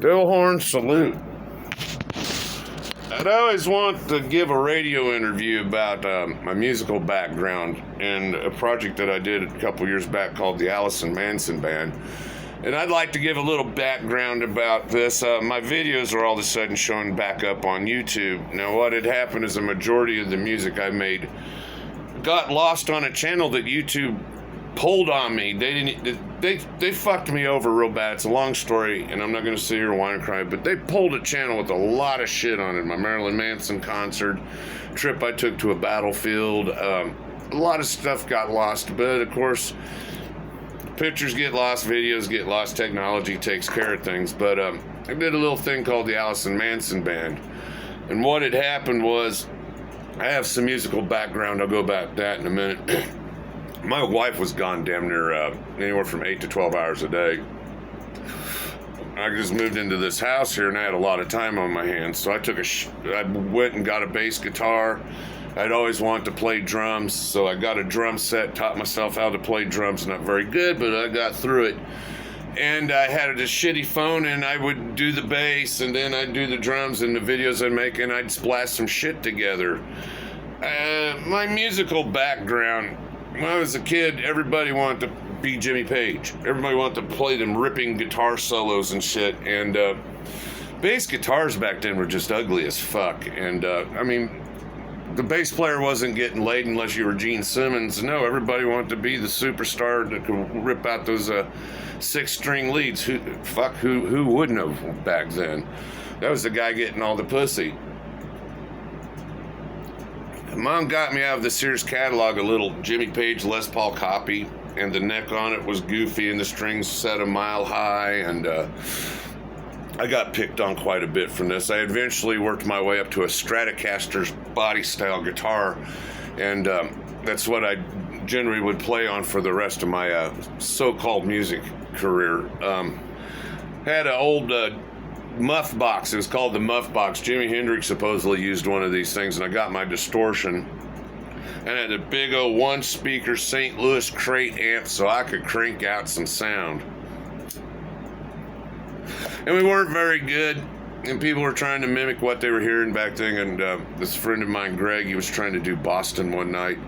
Bill Horn salute. I'd always want to give a radio interview about my musical background and a project that I did a couple years back called the Alysson Manson Band. And I'd like to give a little background about this. My videos are all of a sudden showing back up on YouTube. Now, what had happened is a majority of the music I made got lost on a channel that YouTube pulled on me. They fucked me over real bad. It's a long story, and I'm not going to sit here and whine and cry, but they pulled a channel with a lot of shit on it. My Marilyn Manson concert, trip I took to a battlefield, a lot of stuff got lost, but of course, pictures get lost, videos get lost, technology takes care of things. But I did a little thing called the Alysson Manson Band, and what had happened was, I have some musical background, I'll go about that in a minute. My wife was gone damn near anywhere from 8 to 12 hours a day. I just moved into this house here and I had a lot of time on my hands, so I went and got a bass guitar. I'd always wanted to play drums, so I got a drum set, taught myself how to play drums. Not very good, but I got through it. And I had a shitty phone, and I would do the bass, and then I'd do the drums, and the videos I'd make, and I'd splash some shit together. My musical background, when I was a kid, everybody wanted to be Jimmy Page. Everybody wanted to play them ripping guitar solos and shit, and bass guitars back then were just ugly as fuck, and I mean, the bass player wasn't getting laid unless you were Gene Simmons. No, everybody wanted to be the superstar that could rip out those 6-string leads. Who wouldn't have back then? That was the guy getting all the pussy. Mom got me out of the Sears catalog a little Jimmy Page Les Paul copy, and the neck on it was goofy and the strings set a mile high, and I got picked on quite a bit from this. I eventually worked my way up to a Stratocaster's body style guitar, and that's what I generally would play on for the rest of my so-called music career. Had an old muff box. It was called the muff box. Jimi Hendrix supposedly used one of these things, and I got my distortion. And I had a big old one-speaker St. Louis crate amp so I could crank out some sound. And we weren't very good, and people were trying to mimic what they were hearing back then. And this friend of mine, Greg, he was trying to do Boston one night,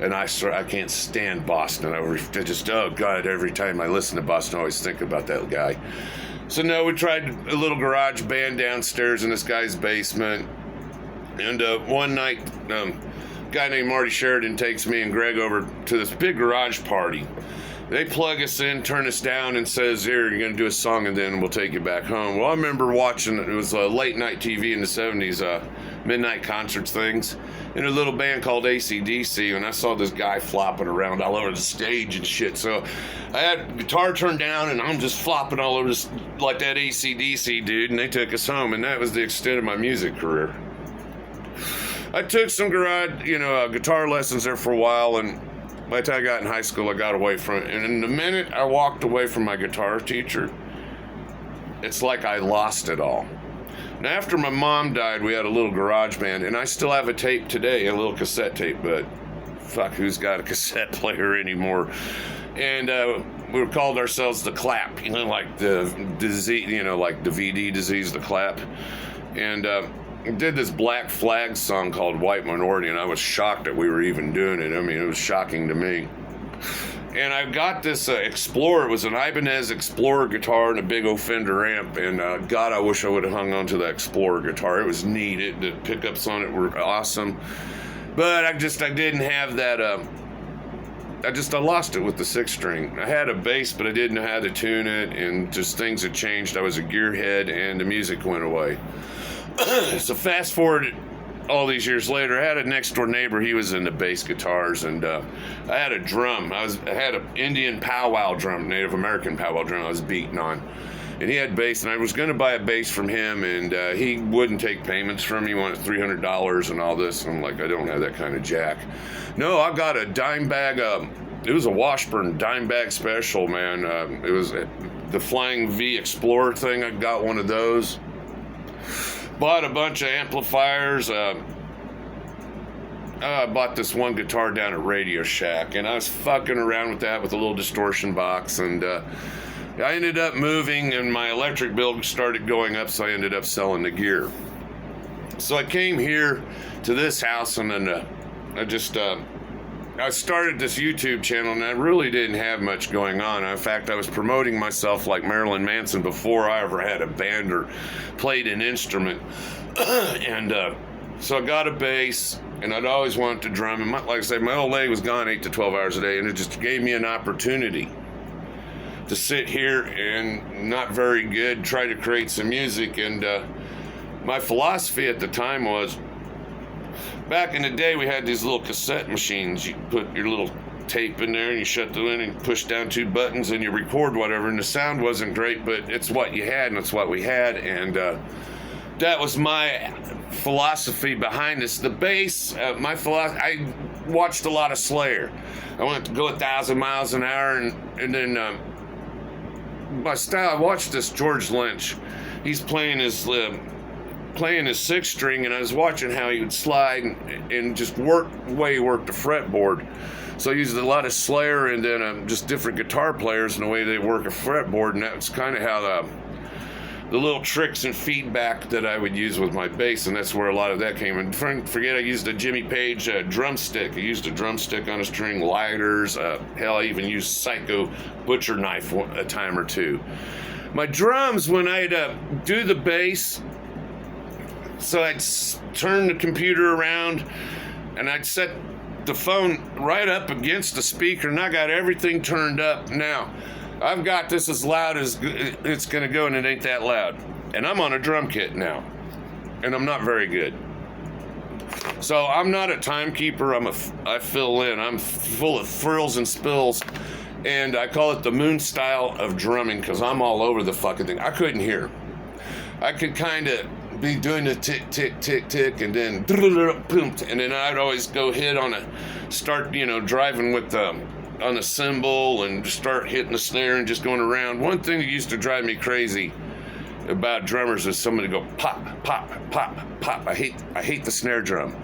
and I can't stand Boston. I just, oh God, every time I listen to Boston, I always think about that guy. So no, we tried a little garage band downstairs in this guy's basement, and one night, a guy named Marty Sheridan takes me and Greg over to this big garage party. They plug us in, turn us down, and says, here, you're going to do a song, and then we'll take you back home. Well, I remember watching, it was late night TV in the 70s, midnight concerts things, in a little band called AC/DC, and I saw this guy flopping around all over the stage and shit. So I had guitar turned down, and I'm just flopping all over this, like that AC/DC dude, and they took us home, and that was the extent of my music career. I took some guitar lessons there for a while, and by the time I got in high school, I got away from it. And in the minute I walked away from my guitar teacher, it's like I lost it all. Now, after my mom died, we had a little garage band, and I still have a tape today, a little cassette tape, but fuck, who's got a cassette player anymore? And we called ourselves the Clap, like the disease, like the VD disease, the Clap. And did this Black Flag song called White Minority, and I was shocked that we were even doing it. I mean, it was shocking to me. And I got this Explorer. It was an Ibanez Explorer guitar and a big old Fender amp, and God, I wish I would have hung on to that Explorer guitar. It was neat. The pickups on it were awesome. But I didn't have that, I lost it with the 6-string. I had a bass, but I didn't know how to tune it, and just things had changed. I was a gearhead, and the music went away. So fast forward all these years later, I had a next door neighbor. He was into bass guitars, and I had a drum. I had an Indian powwow drum, Native American powwow drum I was beating on, and he had bass, and I was going to buy a bass from him, and he wouldn't take payments from me. He wanted $300 and all this. I'm like, I don't have that kind of jack. No, I got a dime bag. It was a Washburn dime bag special, man. It was the Flying V Explorer thing. I got one of those. Bought a bunch of amplifiers. I bought this one guitar down at Radio Shack, and I was fucking around with that with a little distortion box, and I ended up moving and my electric bill started going up, so I ended up selling the gear. So I came here to this house, and then I started this YouTube channel, and I really didn't have much going on. In fact, I was promoting myself like Marilyn Manson before I ever had a band or played an instrument. So I got a bass, and I'd always wanted to drum. And like I said, my old lady was gone 8 to 12 hours a day, and it just gave me an opportunity to sit here and not very good, try to create some music. And my philosophy at the time was, back in the day, we had these little cassette machines. You put your little tape in there and you shut the lid and push down 2 buttons and you record whatever. And the sound wasn't great, but it's what you had and it's what we had. And that was my philosophy behind this. The bass, I watched a lot of Slayer. I wanted to go 1,000 miles an hour, and then my style, I watched this George Lynch. He's playing his 6 string, and I was watching how he would slide and just work the way he worked the fretboard. So I used a lot of Slayer and then just different guitar players and the way they work a fretboard, and that's kind of how the little tricks and feedback that I would use with my bass, and that's where a lot of that came. And forget I used a Jimmy Page drumstick. I used a drumstick on a string, lighters, hell, I even used Psycho butcher knife a time or two. My drums, when I'd do the bass, so I'd turn the computer around and I'd set the phone right up against the speaker, and I got everything turned up. Now, I've got this as loud as it's going to go, and it ain't that loud. And I'm on a drum kit now, and I'm not very good. So I'm not a timekeeper. I fill in. I'm full of thrills and spills, and I call it the moon style of drumming because I'm all over the fucking thing. I couldn't hear. I could kind of be doing the tick, tick, tick, tick, and then and then I'd always go hit on start driving with on a cymbal and start hitting the snare and just going around. One thing that used to drive me crazy about drummers is somebody go pop, pop, pop, pop. I hate the snare drum.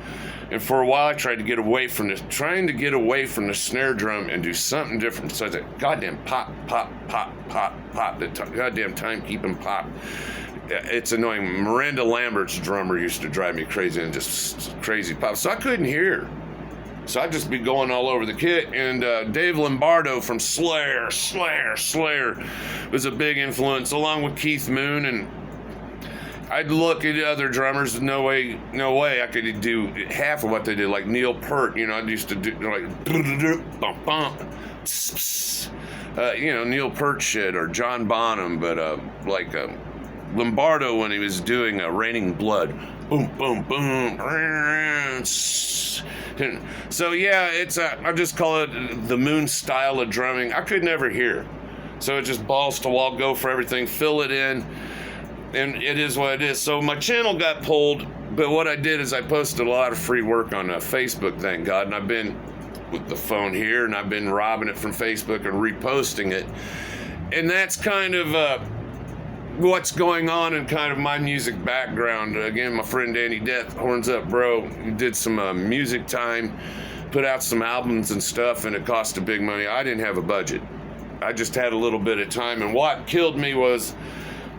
And for a while I tried to get away from the snare drum and do something different. So I said, goddamn pop, pop, pop, pop, pop, the goddamn timekeeping pop. It's annoying. Miranda Lambert's drummer used to drive me crazy, and just crazy pop. So I couldn't hear. So I'd just be going all over the kit. And Dave Lombardo from Slayer was a big influence, along with Keith Moon. And I'd look at other drummers, no way I could do half of what they did, like Neil Peart. I used to do like Neil Peart shit, or John Bonham, but Lombardo when he was doing Raining Blood. Boom, boom, boom. So yeah, I just call it the moon style of drumming. I could never hear. So it just balls to wall, go for everything, fill it in, and it is what it is. So my channel got pulled, but what I did is I posted a lot of free work on Facebook, thank God, and I've been with the phone here, and I've been robbing it from Facebook and reposting it. And that's kind of what's going on in kind of my music background. Again, my friend Danny Death, horns up, bro. He did some music time, put out some albums and stuff, and it cost a big money. I didn't have a budget. I just had a little bit of time, and what killed me was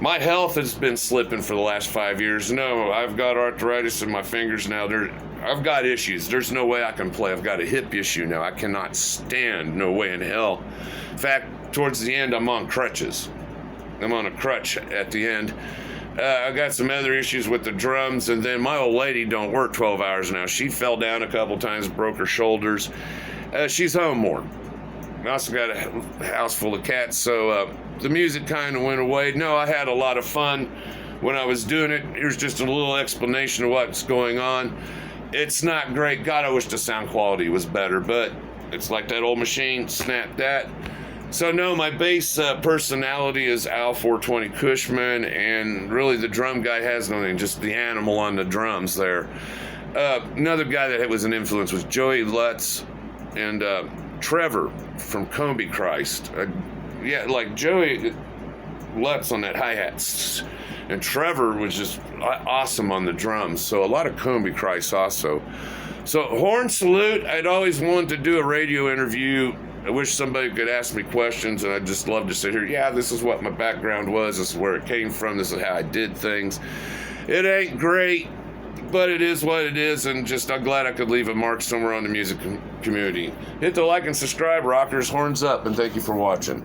my health has been slipping for the last 5 years. No, I've got arthritis in my fingers now. I've got issues. There's no way I can play. I've got a hip issue now. I cannot stand, no way in hell. In fact, towards the end, I'm on crutches. I'm on a crutch at the end. I got some other issues with the drums, and then my old lady don't work 12 hours now. She fell down a couple times, broke her shoulders. She's home more. I also got a house full of cats, so the music kind of went away. No, I had a lot of fun when I was doing it. Here's just a little explanation of what's going on. It's not great. God, I wish the sound quality was better, but it's like that old machine, snap that. So no, my bass personality is Al 420 Kushman, and really the drum guy has nothing, just the animal on the drums there. Another guy that was an influence was Joey Lutz and Trevor from Combi Christ. Yeah, like Joey Lutz on that hi-hat, and Trevor was just awesome on the drums. So a lot of Combi Christ also. So horn salute, I'd always wanted to do a radio interview I wish somebody could ask me questions, and I'd just love to sit here. Yeah, this is what my background was. This is where it came from. This is how I did things. It ain't great, but it is what it is, and just I'm glad I could leave a mark somewhere on the music community. Hit the like and subscribe, rockers. Horns up, and thank you for watching.